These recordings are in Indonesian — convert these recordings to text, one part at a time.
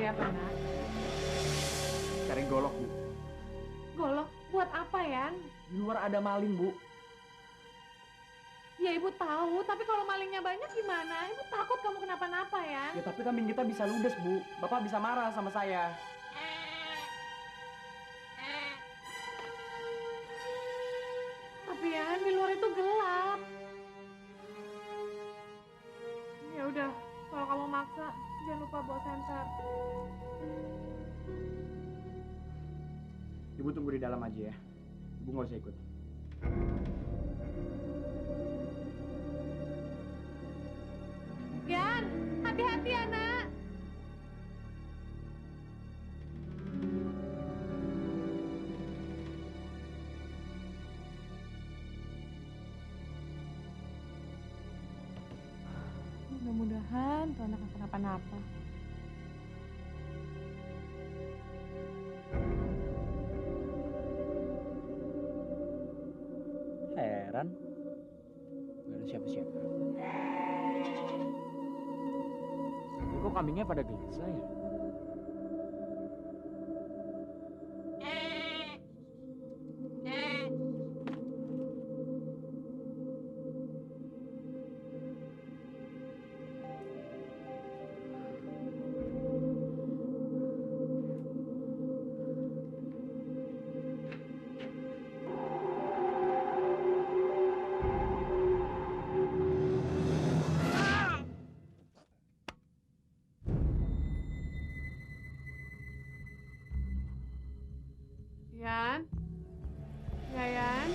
apa, Nak? Cari golok, Bu. Golok buat apa, Yan? Di luar ada maling, Bu. Ya Ibu tahu, tapi kalau malingnya banyak gimana? Ibu takut kamu kenapa-napa, Yan. Ya tapi kambing kita bisa ludes, Bu. Bapak bisa marah sama saya. Tapi Yan, di luar itu gelap. Ya udah, kalau kamu maksa, jangan lupa bawa senter. Ibu tunggu di dalam aja ya. Ibu nggak usah ikut. Yan, hati-hati ya, Nak. Mudah-mudahan tuh anak nggak kenapa-napa. Heran. Gak ada siapa-siapa. Ini kok kambingnya pada gelisah ya? Yan? Ya, Yan?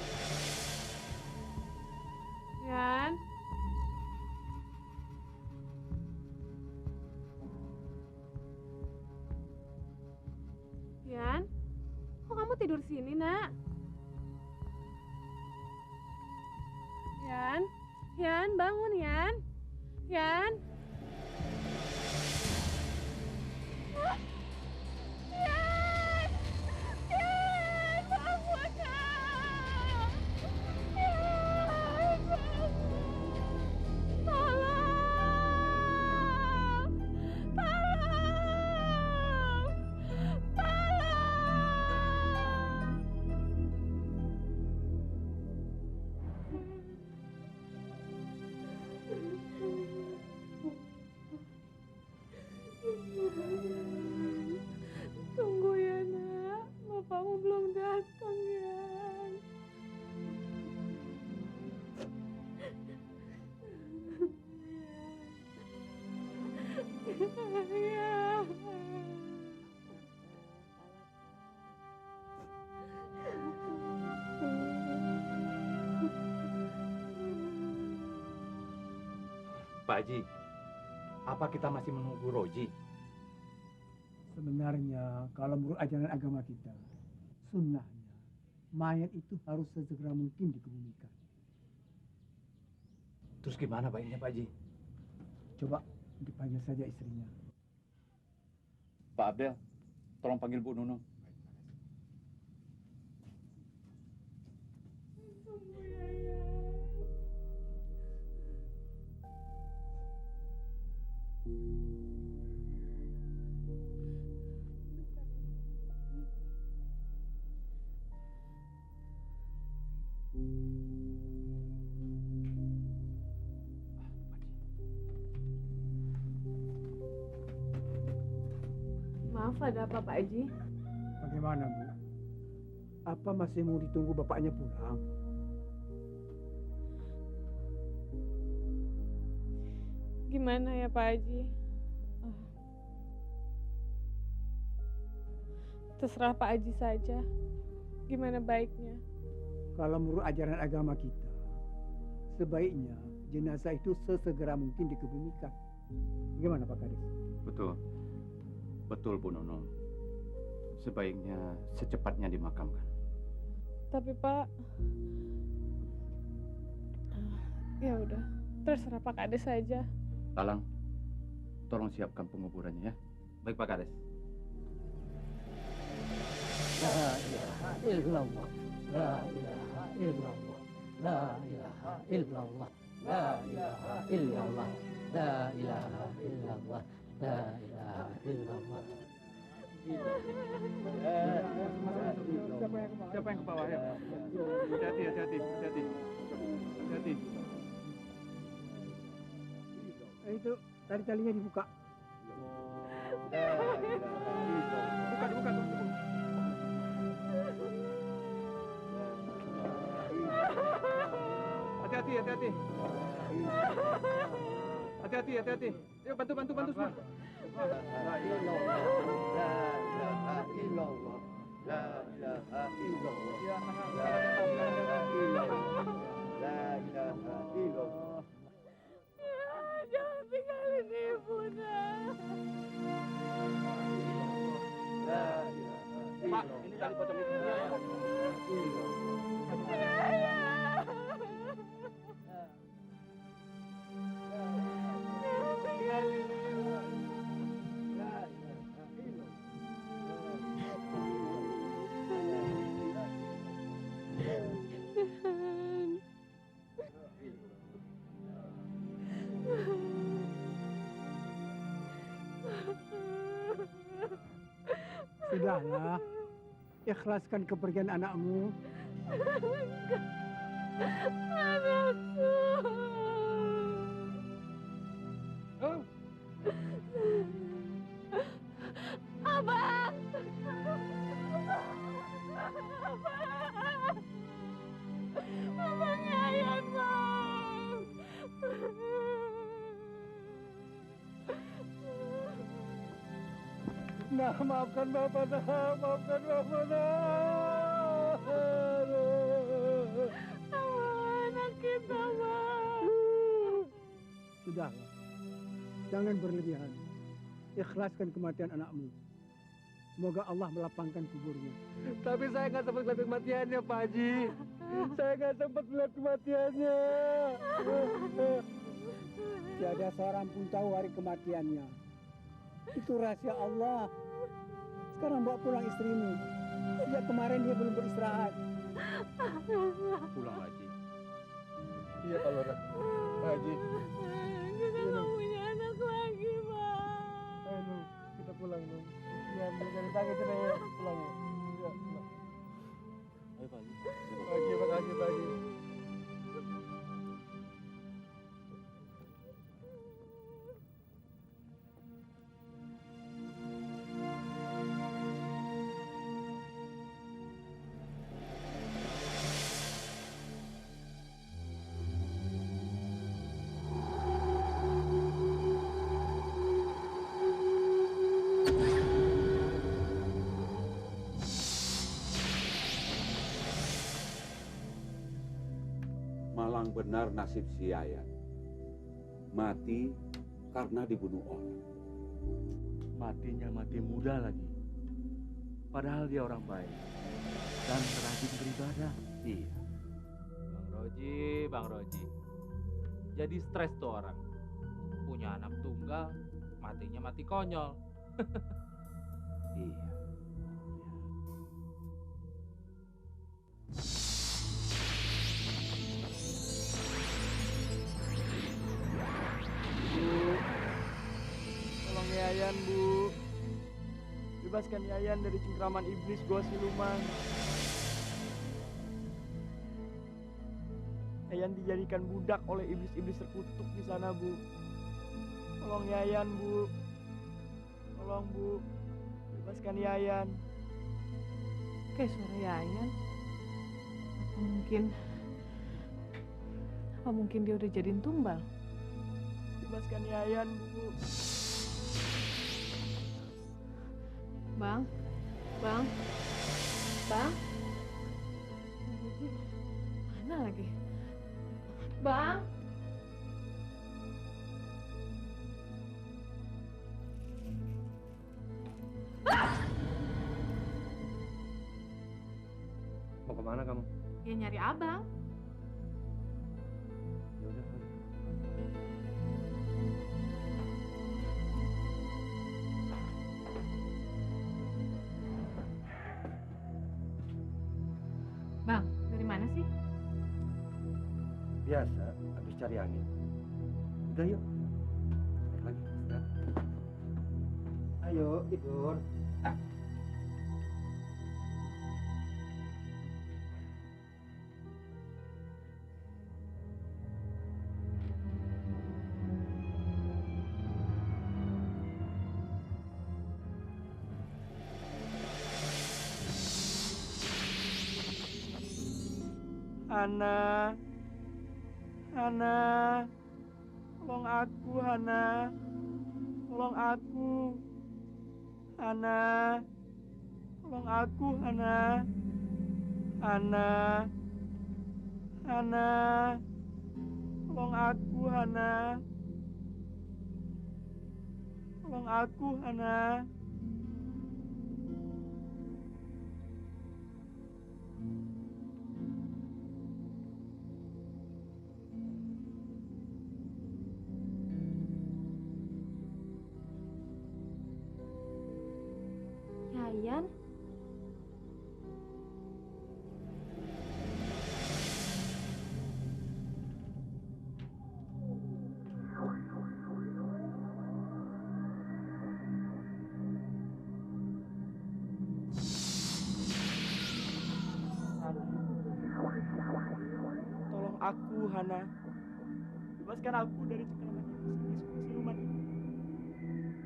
Yan? Yan? Kok kamu tidur sini, Nak? Yan? Yan, bangun, Yan? Yan? Ah! Yan! Yan, bangun, Nak! Yan, bangun! Tolong! Tolong! Tolong! Tunggu ya, Nak. Bapakmu belum datang, ya. Ya. Pak Haji, apa kita masih menunggu Roji? Sebenarnya kalau menurut ajaran agama kita, sunnahnya mayat itu harus sesegera mungkin dikebumikan. Terus gimana baiknya Pak Haji? Coba dipanggil saja istrinya. Pak Abdel, tolong panggil Bu Nunung. Tunggu ya, ya. Maaf, ada apa, Pak Haji? Bagaimana, Bu? Apa masih mau ditunggu bapaknya pulang? Gimana ya, Pak Haji? Ah. Terserah Pak Haji saja. Gimana baiknya? Kalau menurut ajaran agama kita, sebaiknya jenazah itu sesegera mungkin dikebumikan. Bagaimana Pak Kades? Betul. Betul Bu Nunung. Sebaiknya secepatnya dimakamkan. Tapi Pak, ya udah, terserah Pak Kades saja. Talang, tolong siapkan penguburannya ya. Baik Pak Kades. La ilaha illallah. La ilaha illallah. La ilaha illallah. La ilaha illallah. La ilaha illallah. La ilaha illallah. Siapa yang ke bawah ya? Hati-hati, hati-hati, hati-hati. Hati-hati. Itu tali-talinya dibuka. Buka, dibuka, dibuka. Hati-hati, hati-hati. Hati-hati, hati-hati. Yuk bantu, bantu, bantu semua. La ilaha illallah. La ilaha illallah. Ya, La ilaha illallah. La ilaha illallah. Jangan tinggalin ibu, nak. La ilaha Pak, ini tali pocong itu. Sudahlah, ikhlaskan kepergian anakmu. Anakku. Abang. Abang Yayan, Bang. Nah, maafkan Bapak, nah. Maafkan Bapak, nah. Anak kita, Bang. Sudahlah, jangan berlebihan. Ikhlaskan kematian anakmu. Semoga Allah melapangkan kuburnya. Tapi saya nggak sempat lihat kematiannya, Pak Haji. Saya nggak sempat lihat kematiannya. Tiada seorang pun tahu hari kematiannya. Itu rahasia Allah. Sekarang bawa pulang istrimu. Sejak kemarin dia belum beristirahat. Pulang, Haji. Iya, Pak Lurah. Pak Haji. Kita nggak punya anak lagi, Bang. Ayo, Nung. Kita pulang, Nung. Ya, dari tangan kita ya. Pulang ya. Ya, pulang. Ayo, Pak Haji. Pak Haji, makasih, Pak Haji. Malang benar nasib si Yayan. Mati karena dibunuh orang. Matinya mati muda lagi. Padahal dia orang baik dan rajin beribadah. Iya. Bang Roji. Jadi stres tuh orang. Punya anak tunggal, matinya mati konyol. Iya. Tolong Yayan, Bu. Bebaskan Yayan dari cengkraman iblis gua siluman. Yayan dijadikan budak oleh iblis-iblis terkutuk di sana, Bu. Tolong Yayan, Bu. Tolong, Bu. Bebaskan Yayan. Kayak suara Yayan. Apa mungkin dia udah jadiin tumbal? Bebaskan Yayan, Bu. Bang. Bang. Mana lagi? Bang. Mau kemana kamu? Ya nyari abang. Ya udah. Bang, dari mana sih? Biasa, habis cari angin. Udah yuk. Naik lagi, istirahat. Ayo tidur. Hana, Hana, tolong aku, Hana, tolong aku, Hana, tolong aku, Hana, Hana, Hana, tolong aku, Hana, tolong aku, Hana. Yayan? Tolong aku, Hana. Bebaskan aku dari cengkraman iblis-iblis siluman ini.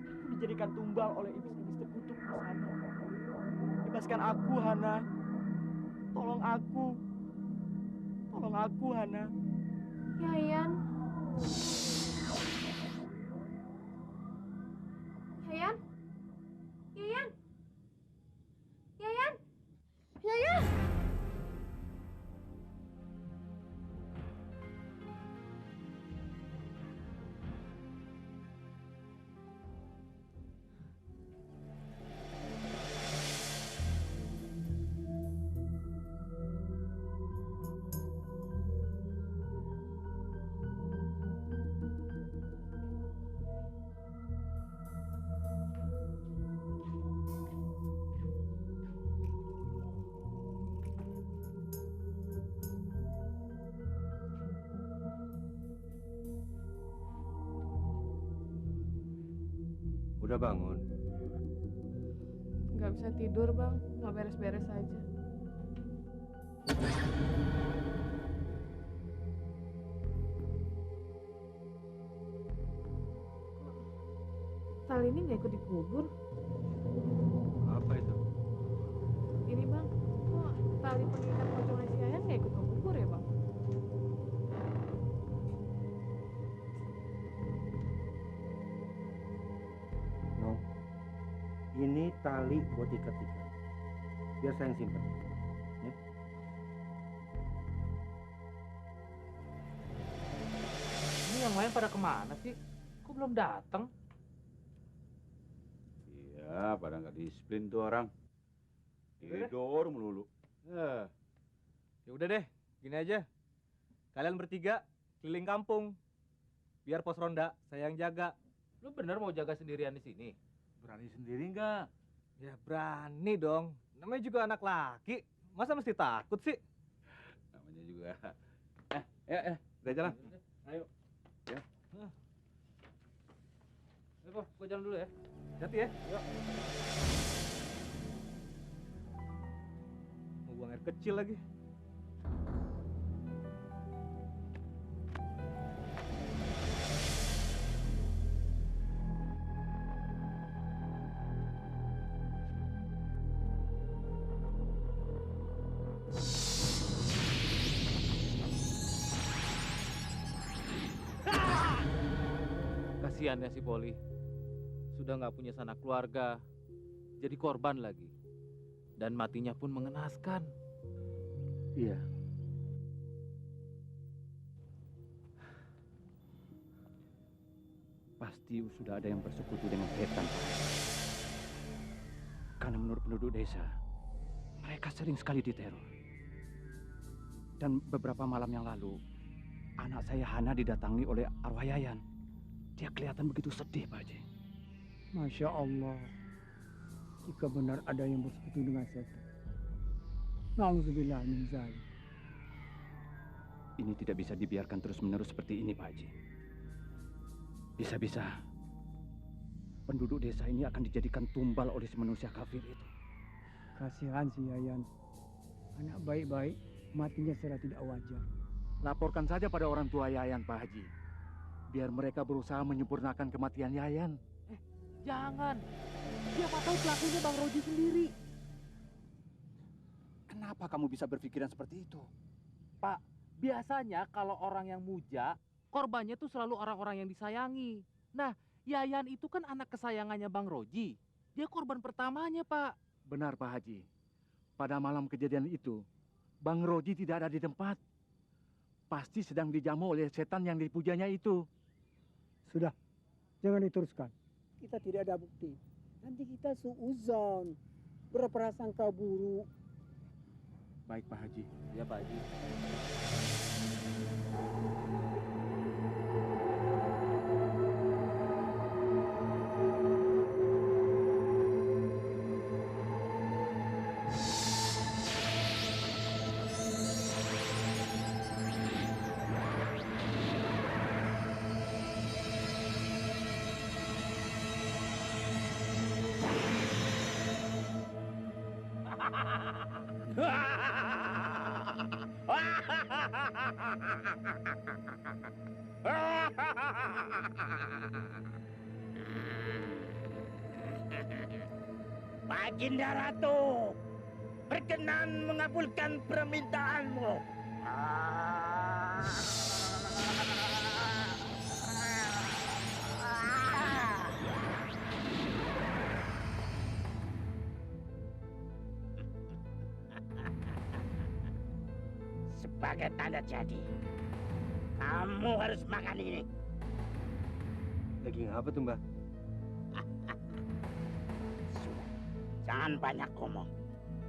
Aku dijadikan tumbal oleh iblis-iblis terkutuk di sana. Bebaskan aku, Hana. Tolong aku. Tolong aku, Hana. Yayan? Yayan? Yayan? Yayan? Yayan? Udah bangun. Nggak bisa tidur, Bang. Nggak beres-beres aja. Tali ini nggak ikut dikubur. Apa itu? Ini, Bang. Kok tali pengikat pocongnya si Yayan nggak ikut kekubur ya, Bang? No. Ini tali buat ikat ikan. Biar saya yang simpan. Ya. Ini yang lain pada kemana sih? Kok belum datang? Iya, pada nggak disiplin tuh orang. Tidur melulu. Ya udah deh, gini aja. Kalian bertiga keliling kampung. Biar pos ronda saya yang jaga. Lu bener mau jaga sendirian di sini? Berani sendiri nggak? Ya berani dong. Namanya juga anak laki. Masa mesti takut sih? Namanya juga. Udah jalan. Ayo. Ya. Ayo, gua jalan dulu ya. Hati ya. Yuk. Mau buang air kecil lagi. Kasihan ya si Poli. Sudah nggak punya sanak keluarga, jadi korban lagi. Dan matinya pun mengenaskan. Iya. Pasti sudah ada yang bersekutu dengan setan, Pak. Karena menurut penduduk desa, mereka sering sekali diteror. Dan beberapa malam yang lalu, anak saya Hana didatangi oleh arwah Yayan. Dia kelihatan begitu sedih, Pak Haji. Masya Allah. Jika benar ada yang bersekutu dengan setan. Na'udzubillah min dzalik. Ini tidak bisa dibiarkan terus-menerus seperti ini, Pak Haji. Bisa-bisa penduduk desa ini akan dijadikan tumbal oleh si manusia kafir itu. Kasihan si Yayan. Anak baik-baik matinya secara tidak wajar. Laporkan saja pada orang tua Yayan, Pak Haji. Biar mereka berusaha menyempurnakan kematian Yayan. Jangan. Siapa tahu pelakunya Bang Roji sendiri. Kenapa kamu bisa berpikiran seperti itu? Pak, biasanya kalau orang yang muja, korbannya tuh selalu orang-orang yang disayangi. Nah, Yayan itu kan anak kesayangannya Bang Roji. Dia korban pertamanya, Pak. Benar, Pak Haji. Pada malam kejadian itu, Bang Roji tidak ada di tempat. Pasti sedang dijamu oleh setan yang dipujanya itu. Sudah, jangan diteruskan. Kita tidak ada bukti. Nanti kita suuzon, berprasangka buruk. Baik, Pak Haji. Ya, Pak Haji. Baginda Ratu, berkenan mengabulkan permintaanmu. Sebagai tanda jadi, kamu harus makan ini. Daging apa tuh, Mbah? Jangan banyak ngomong.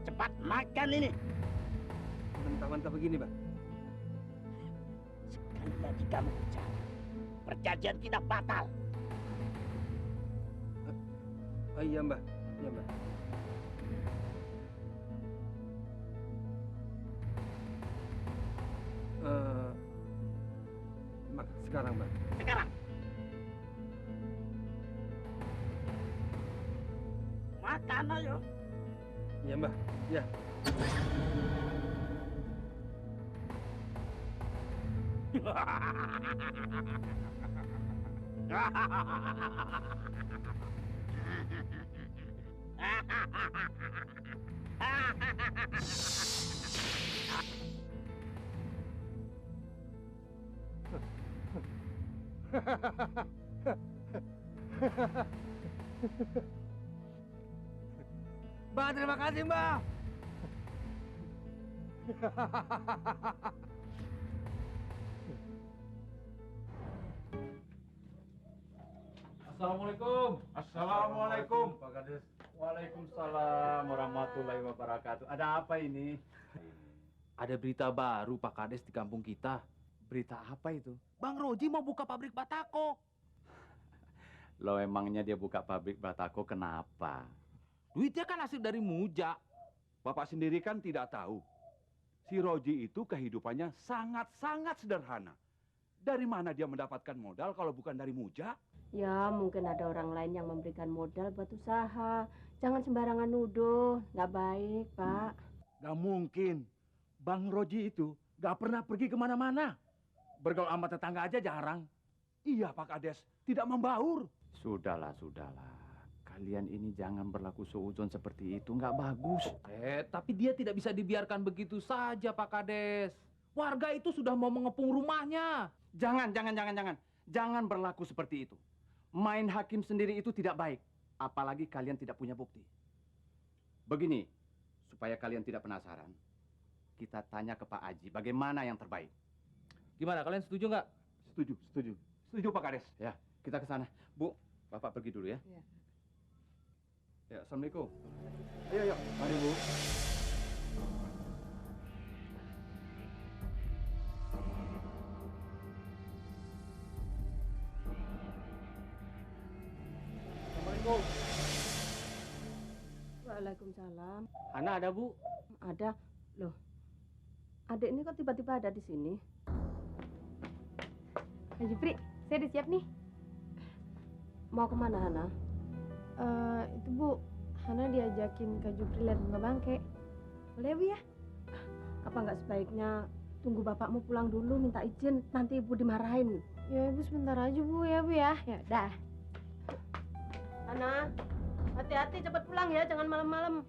Cepat makan ini. Mentah-mentah begini, Mbah. Sekali lagi kamu bicara, perjanjian kita batal. Oh iya, Mbah. Iya, Mbah. Sekarang, Mbah. Sekarang. Makan ayo. Iya, Mbah. Iya. Mbah, terima kasih, Mbah. Assalamualaikum. Assalamualaikum, Pak Kades. Waalaikumsalam warahmatullahi wabarakatuh. Ada apa ini? Ada berita baru Pak Kades di kampung kita. Berita apa itu? Bang Roji mau buka pabrik batako. Lo emangnya dia buka pabrik batako kenapa? Duitnya kan hasil dari muja. Bapak sendiri kan tidak tahu. Si Roji itu kehidupannya sangat-sangat sederhana. Dari mana dia mendapatkan modal kalau bukan dari muja? Ya, mungkin ada orang lain yang memberikan modal buat usaha. Jangan sembarangan nuduh, nggak baik, Pak. Gak mungkin. Bang Roji itu gak pernah pergi kemana-mana. Bergaul sama tetangga aja jarang. Iya, Pak Kades, tidak membaur. Sudahlah, sudahlah. Kalian ini jangan berlaku suudzon seperti itu, nggak bagus. Tapi dia tidak bisa dibiarkan begitu saja, Pak Kades. Warga itu sudah mau mengepung rumahnya. Jangan. Jangan berlaku seperti itu. Main hakim sendiri itu tidak baik. Apalagi kalian tidak punya bukti. Begini, supaya kalian tidak penasaran. Kita tanya ke Pak Aji, bagaimana yang terbaik? Gimana, kalian setuju nggak? Setuju. Setuju, Pak Kades. Ya, kita ke sana. Bu, Bapak pergi dulu ya. Iya. Ya, Assalamualaikum. Ayo. Mari, Bu. Assalamualaikum. Waalaikumsalam. Ana ada, Bu? Ada. Loh, adik ini kok tiba-tiba ada di sini? Kak Jupri, saya udah siap nih. Mau kemana, Hana? Itu Bu, Hana diajakin Kak Jupri lihat bunga bangke. Boleh ya Bu ya? Apa nggak sebaiknya tunggu bapakmu pulang dulu minta izin, nanti ibu dimarahin. Ya Ibu sebentar aja Bu ya Bu ya. Ya dah. Ana, hati-hati cepat pulang ya, jangan malam-malam.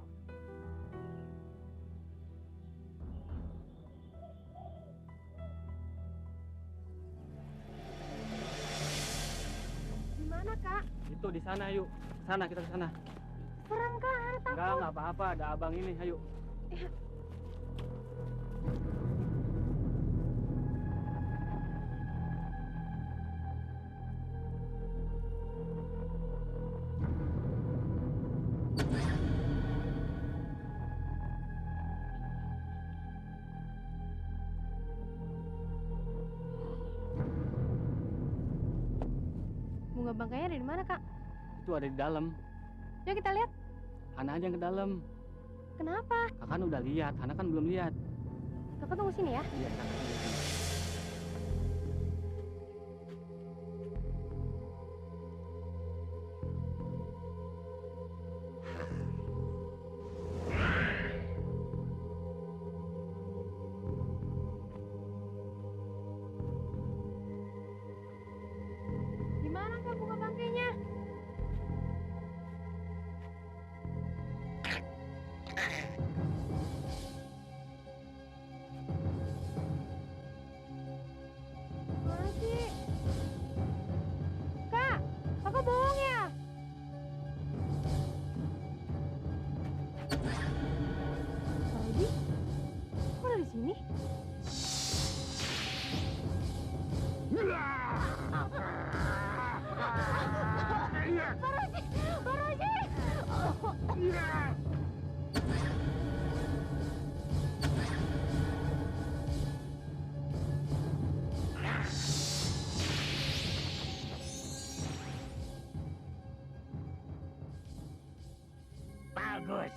Di mana Kak? Itu di sana, yuk. Sana, kita ke sana. Serem Kak, Hana takut. Enggak apa-apa. Ada abang ini, ayo. Bunga bangkainya ada di mana Kak? Itu ada di dalam. Yuk kita lihat. Hana aja yang ke dalam. Kenapa? Kakak kan udah lihat, Hana kan belum lihat. Kakak tunggu sini ya. Iya, Kakak tunggu sini. Di mana Kak bunga bangkainya? Mana sih? Kak, Kakak bohong ya? Rodi? Kok ada di sini? Pak Roji! Bagus.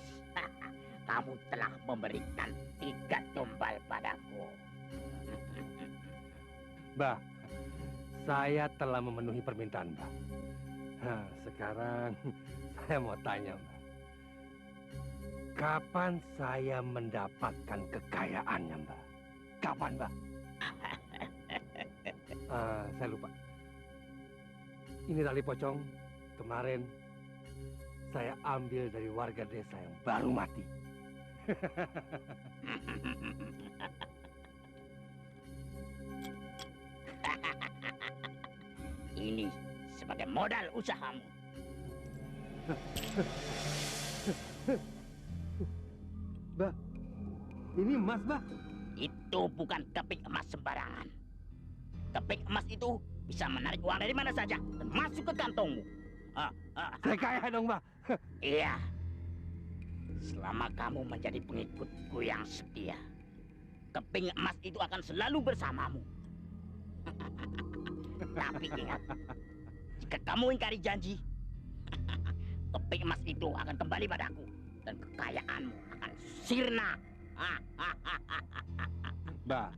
Kamu telah memberikan 3 tumbal padaku. Mbah, saya telah memenuhi permintaan Mbah. Nah, sekarang saya mau tanya Mbah. Kapan saya mendapatkan kekayaannya Mbah? Kapan Mbah? Saya lupa. Ini tali pocong. Kemarin saya ambil dari warga desa yang baru mati. Ini sebagai modal usahamu. Mbah, ini emas, Mbah. Itu bukan keping emas sembarangan. Keping emas itu bisa menarik uang dari mana saja dan masuk ke kantongmu. Saya kaya dong, Mbah. Iya. Selama kamu menjadi pengikutku yang setia, keping emas itu akan selalu bersamamu. Tapi ingat, jika kamu ingkari janji, keping emas itu akan kembali padaku dan kekayaanmu akan sirna. Mbah,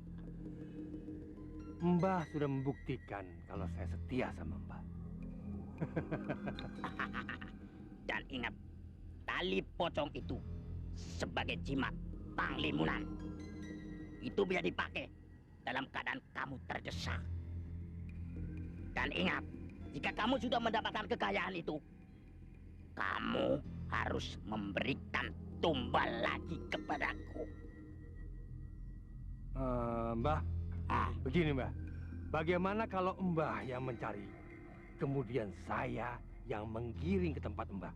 Mbah sudah membuktikan kalau saya setia sama Mbah. Dan ingat, tali pocong itu sebagai jimat panglimunan. Itu bisa dipakai dalam keadaan kamu terdesak. Dan ingat, jika kamu sudah mendapatkan kekayaan itu, kamu harus memberikan tumbal lagi kepadaku. Mbah, begini Mbah. Bagaimana kalau Mbah yang mencari, kemudian saya yang menggiring ke tempat Mbah?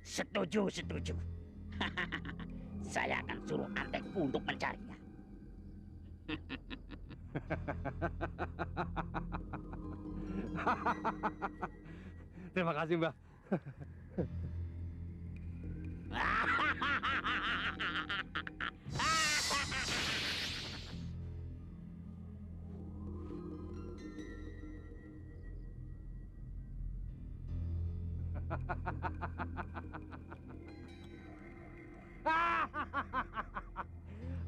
Setuju, setuju. Saya akan suruh antekku untuk mencarinya. Terima kasih, Mbah.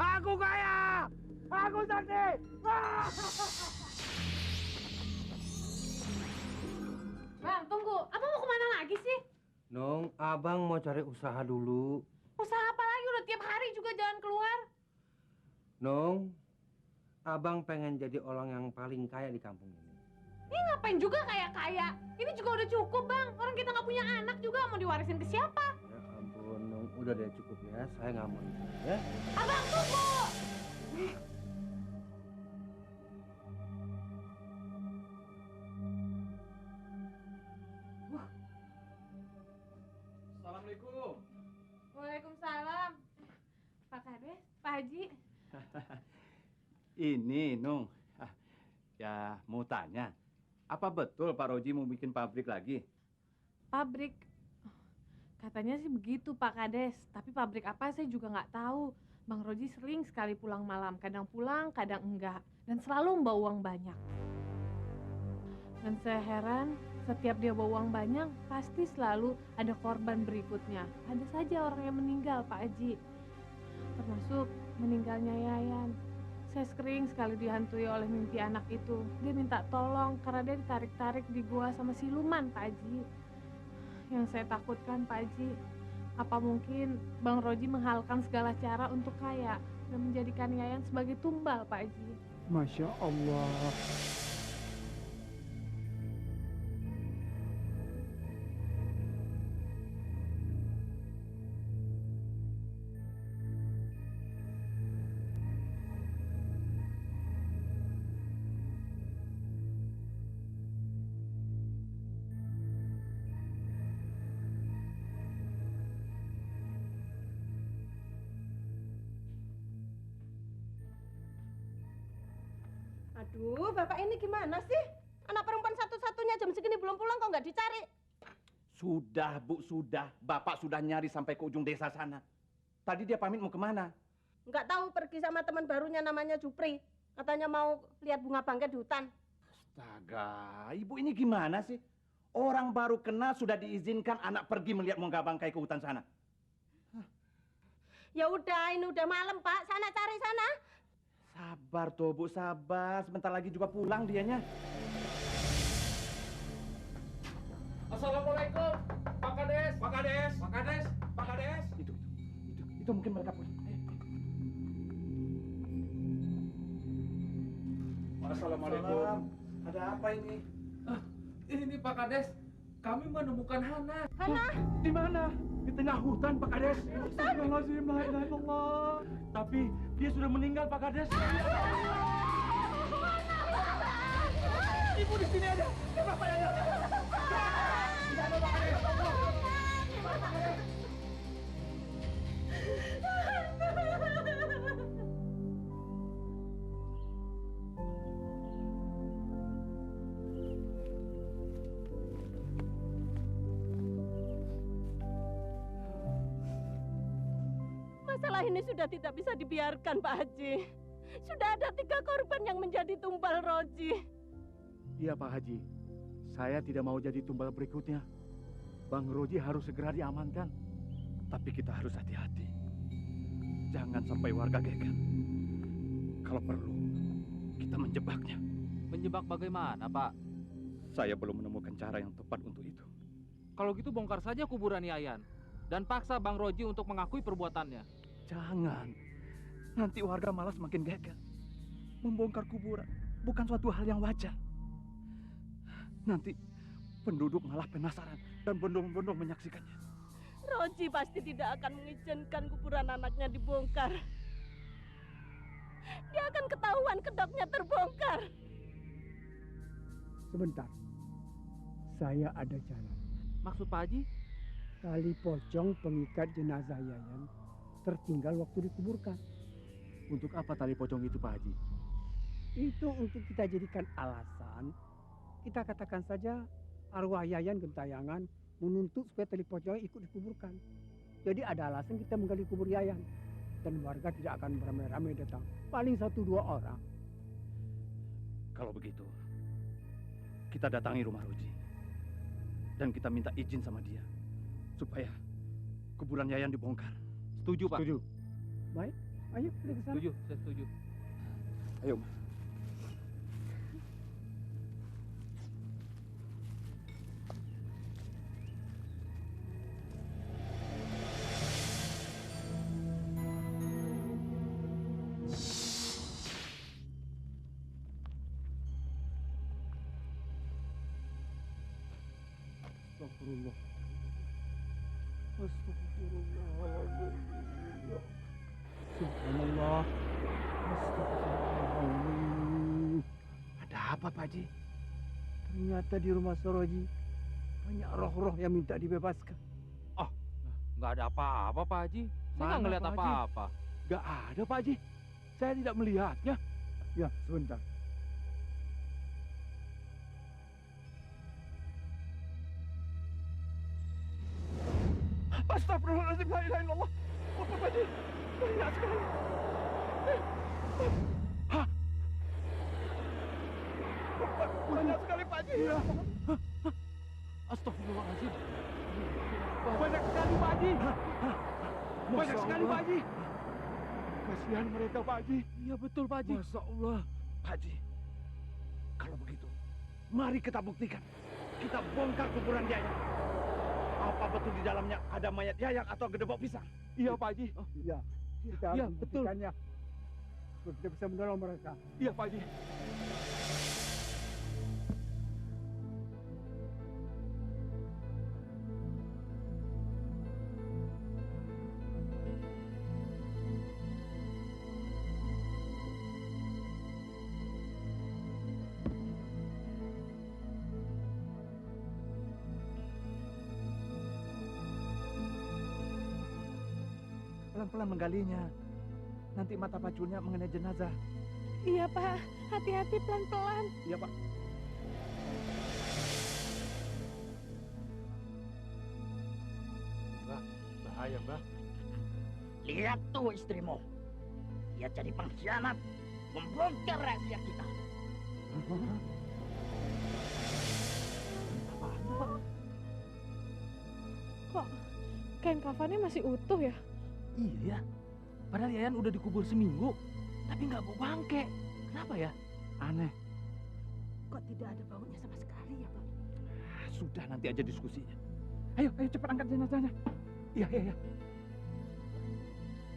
Aku kaya! Aku sakti! Bu. Abang mau kemana lagi sih? Nung, abang mau cari usaha dulu. Usaha apa lagi? Udah tiap hari juga jalan keluar. Nung, abang pengen jadi orang yang paling kaya di kampung ini. Ini ngapain juga kaya-kaya? Ini juga udah cukup, Bang. Orang kita nggak punya anak juga, mau diwarisin ke siapa? Ya ampun, Nung, udah deh cukup ya. Saya nggak mau itu, ya. Abang tunggu. Assalamualaikum. Waalaikumsalam. Pak Kades, Pak Haji. Ini, Nung. Ya, mau tanya. Apa betul Pak Roji mau bikin pabrik lagi? Pabrik. Katanya sih begitu, Pak Kades. Tapi pabrik apa saya juga nggak tahu. Bang Roji sering sekali pulang malam. Kadang pulang, kadang enggak. Dan selalu membawa uang banyak. Dan saya heran, setiap dia bawa uang banyak, pasti selalu ada korban berikutnya. Ada saja orang yang meninggal, Pak Haji. Termasuk meninggalnya Yayan. Saya sering sekali dihantui oleh mimpi anak itu. Dia minta tolong karena dia ditarik-tarik di gua sama siluman, Pak Haji. Yang saya takutkan, Pak Haji, apa mungkin Bang Roji menghalalkan segala cara untuk kaya dan menjadikan Yayan sebagai tumbal, Pak Haji? Masya Allah. Aduh, Bapak ini gimana sih? Anak perempuan satu-satunya jam segini belum pulang kok nggak dicari? Sudah, Bu, sudah. Bapak sudah nyari sampai ke ujung desa sana. Tadi dia pamit mau kemana? Nggak tahu, pergi sama teman barunya namanya Jupri. Katanya mau lihat bunga bangkai di hutan. Astaga, Ibu ini gimana sih? Orang baru kenal sudah diizinkan anak pergi melihat bunga bangkai ke hutan sana. Ya udah, ini udah malam, Pak. Sana cari sana. Sabar tuh, Bu, sabar. Sebentar lagi juga pulang dianya. Assalamualaikum, Pak Kades. Pak Kades. Pak Kades. Pak Kades. Itu mungkin mereka pulang. Assalamualaikum. Ada apa ini? Ini Pak Kades, kami menemukan Hana. Hana? Di mana? Di tengah hutan, Pak Kades. Astagfirullahaladzim, la ilaha illallah. Tapi dia sudah meninggal, Pak Kades. Ibu di sini ada. Kenapa ya? Tidak ada, Pak Kades. Pak Kades. Masalah ini sudah tidak bisa dibiarkan, Pak Haji. Sudah ada 3 korban yang menjadi tumbal Roji. Iya, Pak Haji. Saya tidak mau jadi tumbal berikutnya. Bang Roji harus segera diamankan. Tapi kita harus hati-hati. Jangan sampai warga geger. Kalau perlu, kita menjebaknya. Menjebak bagaimana, Pak? Saya belum menemukan cara yang tepat untuk itu. Kalau gitu bongkar saja kuburan Yayan. Dan paksa Bang Roji untuk mengakui perbuatannya. Jangan. Nanti warga malah semakin geger. Membongkar kuburan bukan suatu hal yang wajar. Nanti penduduk malah penasaran dan bondong-bondong menyaksikannya. Roji pasti tidak akan mengizinkan kuburan anaknya dibongkar. Dia akan ketahuan kedoknya terbongkar. Sebentar. Saya ada jalan. Maksud Pak Haji? Tali pocong pengikat jenazah Yayan tertinggal waktu dikuburkan. Untuk apa tali pocong itu, Pak Haji? Itu untuk kita jadikan alasan. Kita katakan saja arwah Yayan gentayangan menuntut supaya tali pocong ikut dikuburkan. Jadi ada alasan kita menggali kubur Yayan. Dan warga tidak akan beramai-ramai datang. Paling 1-2 orang. Kalau begitu, kita datangi rumah Roji. Dan kita minta izin sama dia. Supaya kuburan Yayan dibongkar. Setuju, Pak. Setuju. Baik, ayo kita ke sana. Setuju, saya setuju. Ayo, Ma. Astagfirullah. Astagfirullahaladzim. Subhanallah. Astagfirullahaladzim. Ada apa, Pak Haji? Ternyata di rumah Soroji banyak roh-roh yang minta dibebaskan. Nggak ada apa-apa, Pak Haji. Saya nggak Mana, ngeliat Pak Haji? apa-apa. Gak ada, Pak Haji. Saya tidak melihatnya. Ya, sebentar. Astagfirullahaladzim, la ilaha illallah. Apa, Pak Haji? Banyak sekali. Hah? Banyak sekali, Pak Haji. Astagfirullahaladzim. Banyak sekali, Pak Haji. Banyak Masya sekali, Allah. Pak Haji. Kasihan mereka, Pak Haji. Iya betul, Pak Haji. Masya Allah. Pak Haji, kalau begitu, mari kita buktikan. Kita bongkar kuburan Yayang. Apa betul di dalamnya ada mayat Yayang atau gedebok pisang? Iya, Pak Haji. Ya, kita Iya, harus betul. membuktikannya. Supaya kita bisa menolong mereka. Iya, Pak Haji. Pelan-pelan menggalinya. Nanti mata paculnya mengenai jenazah. Iya, Pak. Hati-hati pelan-pelan. Iya, Pak. Mbah, bahaya, Mbah. Lihat tuh istrimu. Dia jadi pengkhianat, membongkar rahasia kita. Kok kain kafannya masih utuh ya? Iya ya. Padahal Yayan udah dikubur seminggu, tapi nggak bau bangke. Kenapa ya? Aneh. Kok tidak ada baunya sama sekali ya, Pak? Sudah, nanti aja diskusinya. Ayo cepat angkat jenazahnya. Iya.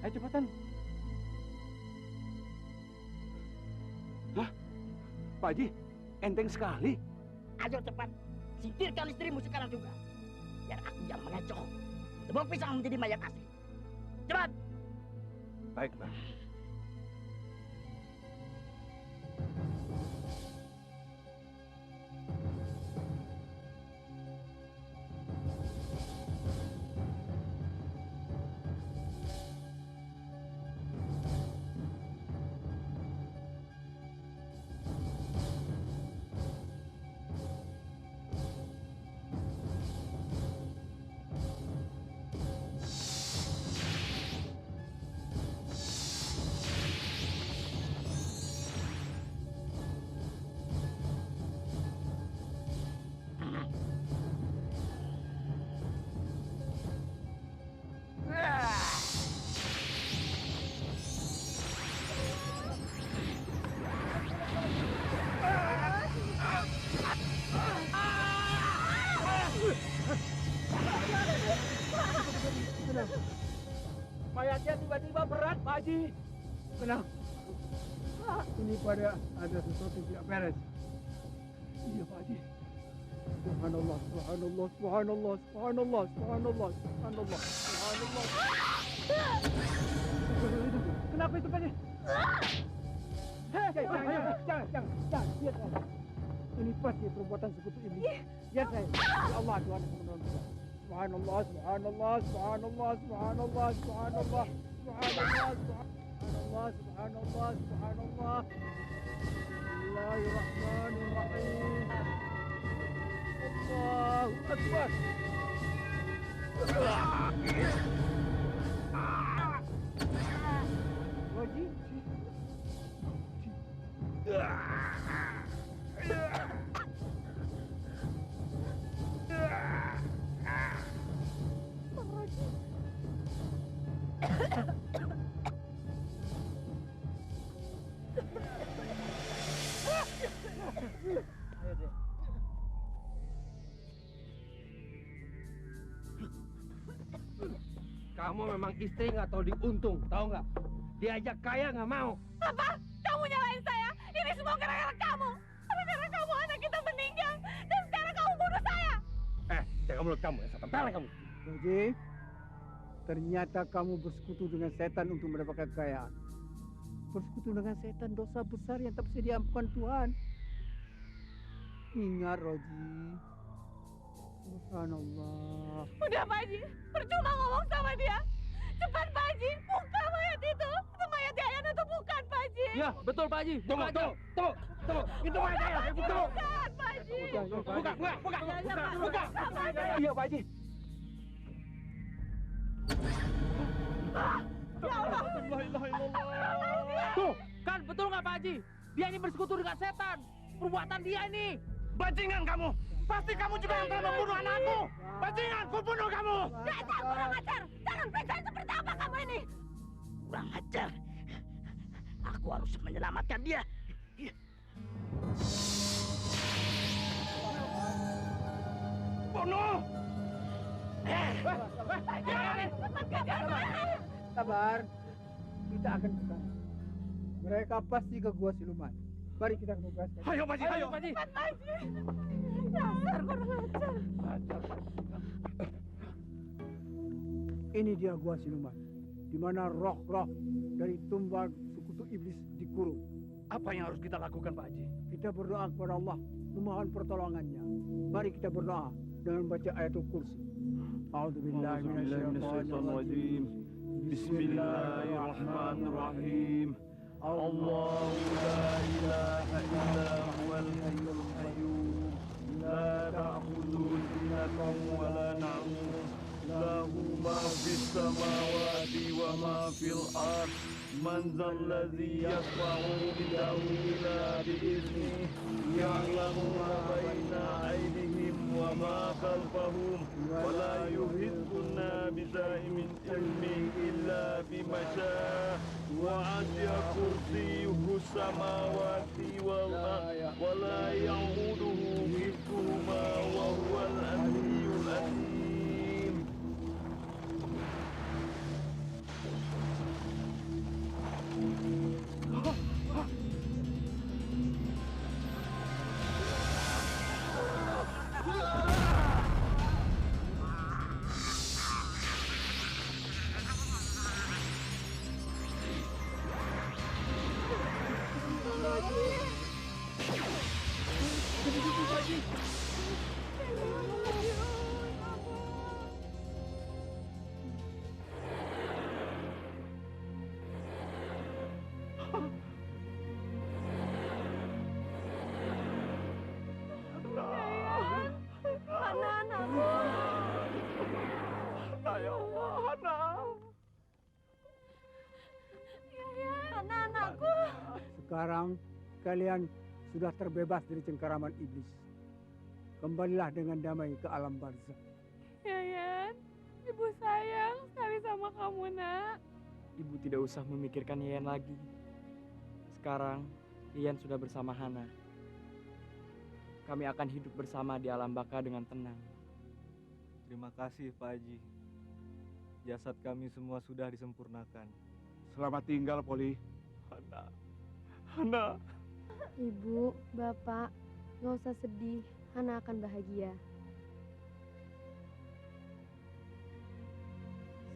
Ayo cepatan. Hah? Pak Haji, enteng sekali. Ayo cepat, singkirkan istrimu sekarang juga. Biar aku yang mengecoh. Tebok pisang menjadi mayat asli. Cepat! Baik, Mbah. Mayatnya tiba-tiba berat, Pak Haji. Tenang. Ini pada ada sesuatu yang tidak beres. Iya, Pak Haji. Subhanallah, subhanallah, subhanallah, subhanallah, subhanallah, subhanallah, subhanallah. Kenapa itu, Pak Haji? Hei, jangan, biar saya. Ini pasti perbuatan sekutu iblis. Biar saya. Ya Allah, Tuhan yang menolong kita. Subhanallah, subhanallah, subhanallah, subhanallah, subhanallah, subhanallah, subhanallah, subhanallah, subhanallah. Bismillahirrahmanirrahim. Allahu Akbar. Wajib. Kamu memang istri nggak tahu diuntung, tahu nggak? Diajak kaya nggak mau. Apa? Kamu nyalain saya? Ini semua gara-gara kamu. Gara-gara kamu anak kita meninggal. Dan sekarang kamu bunuh saya. jaga mulut kamu ya, setan pelek kamu. Roji, ternyata kamu bersekutu dengan setan untuk mendapatkan kekayaan. Bersekutu dengan setan dosa besar yang tak bisa diampunkan Tuhan. Ingat Roji. Subhanallah. Udah Pak Haji, percuma ngomong sama dia. Cepat Pak Haji, buka mayat itu. Itu mayat Yayan atau bukan Pak Haji? Ya, betul Pak Haji. Tunggu. Itu mayat saya. Buka. Bukan Pak Haji. Buka. Iya, Pak Haji. Ya Allah. Tuh, kan betul nggak Pak Haji? Dia ini bersekutu dengan setan. Perbuatan dia ini. Bajingan kamu. Pasti kamu juga yang telah membunuh anakku. Bajingan, kubunuh kamu. Dasar kurang ajar. Jangan percaya seperti apa kamu ini. Kurang ajar. Aku harus menyelamatkan dia. Bunuh. Sabar. Kita akan ke sana. Mereka pasti ke gua siluman. Mari kita kenugaskan. Ayo, Pak Haji. Ayo, Pak Haji. Dasar kurang ajar. Ini dia gua siluman, di mana roh-roh dari tumbal sekutu iblis dikurung. Apa yang harus kita lakukan, Pak Haji? Kita berdoa kepada Allah, memohon pertolongannya. Mari kita berdoa dengan baca ayatul kursi. A'udzubillahi minasyaitonirrajim. Bismillahirrahmanirrahim. Allahu la ilaha illa huwal hayyul qayyum. La ta'khudhuhu sinatun wa la nawm. Lahu ma fis samawati wa ma fil ard. Man dzal ladzi yashfa'u indahu illa bi'iznihi. Ya'lamu ma baina aydihim wa ma khalfahum. Wa la yuhituna bishay'in min ilmihi illa bima syaa. وَعَسِعَ كُرْسِيُّهُ السَّمَاوَاتِ وَالْأَرْضَ وَلَا يَئُودُهُ حِفْظُهُمَا وَهُوَ الْعَلِيُّ الْعَظِيمُ. Sekarang kalian sudah terbebas dari cengkeraman iblis. Kembalilah dengan damai ke alam barzakh. Yayan, ibu sayang sekali sama kamu, nak. Ibu tidak usah memikirkan Yayan lagi. Sekarang Yayan sudah bersama Hana. Kami akan hidup bersama di alam baka dengan tenang. Terima kasih Pak Haji. Jasad kami semua sudah disempurnakan. Selamat tinggal, Poli. Hana. Ibu, Bapak, nggak usah sedih. Hana akan bahagia.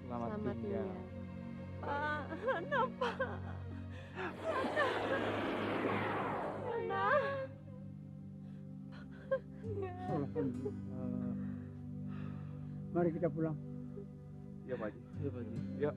Selamat tinggal. tinggal. Pak, Hana, Pak. Hana. Alhamdulillah. Mari kita pulang. Ya, Pak Haji. Ya Pak Haji. Ya.